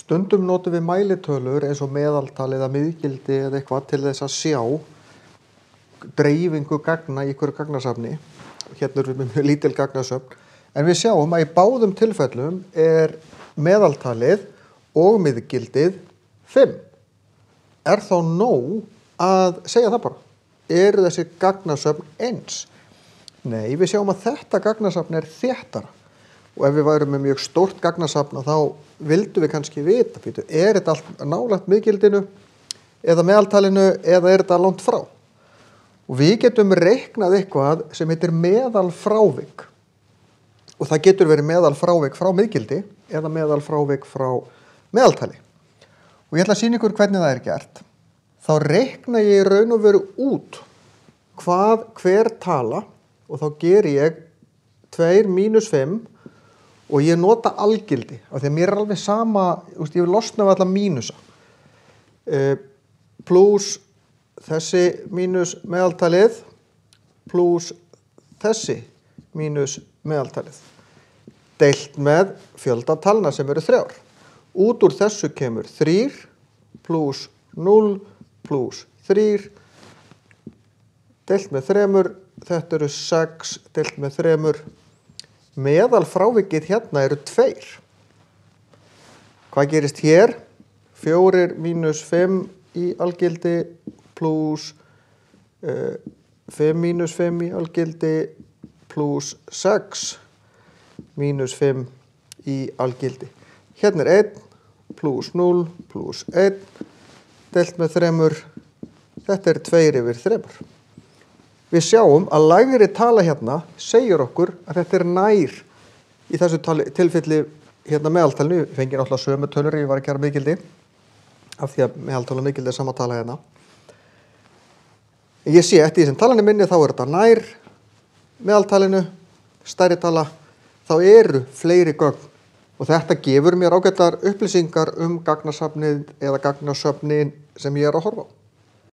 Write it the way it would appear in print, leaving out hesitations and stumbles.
Stundum notum við mælitölur eins og meðaltal eða miðgildi eða eitthvað til þess að sjá dreifingu gagna í einhverju gagnasafni. Hérna erum við með lítil gagnasöfn. En við sjáum að í báðum tilfellum meðaltalið og miðgildið 5. Þá nóg að segja það bara? Eru þessi gagnasöfn eins? Nei, við sjáum að þetta gagnasafn þéttara. Og ef við værum með mjög stórt gagnasafn þá vildum við kannski vita, þetta allt nálægt miðgildinu eða meðaltalinu eða þetta langt frá? Og við getum reiknað eitthvað sem heitir meðalfrávik. Og það getur verið meðalfrávik frá miðgildi eða meðalfrávik frá meðaltali. Og ég ætla að sýna ykkur hvernig það gert. Þá reikna ég í raun og veru út hver tala og þá geri ég 2 mínus 5 og ég nota algildi, af því að mér alveg sama, ég vil losna af alla mínusa. Plus þessi mínus meðaltalið, plus þessi mínus meðaltalið. Deilt með fjölda talna sem eru 3. Út úr þessu kemur 3, plus 0, plus 3, deilt með 3, þetta eru 6, deilt með 3, meðalfrávikið hérna eru 2. Hvað gerist hér? 4 mínus 5 í algildi plus 5 mínus 5 í algildi plus 6 mínus 5 í algildi. Hérna 1 plus 0 plus 1 deilt með 3. Þetta 2 yfir 3. Við sjáum að lægri tala hérna segir okkur að þetta nær í þessu tilfelli hérna meðaltalinu. Ég fengi náttúrulega sömu tölur ég var að gera miðgildi af því að meðaltal og miðgildi sama tala hérna. Ég sé eftir því sem talan minni þá þetta nær meðaltalinu, stærri tala, þá eru fleiri gögn og þetta gefur mér ágættar upplýsingar gagnasafnið eða gagnasöfnin sem ég að horfa á.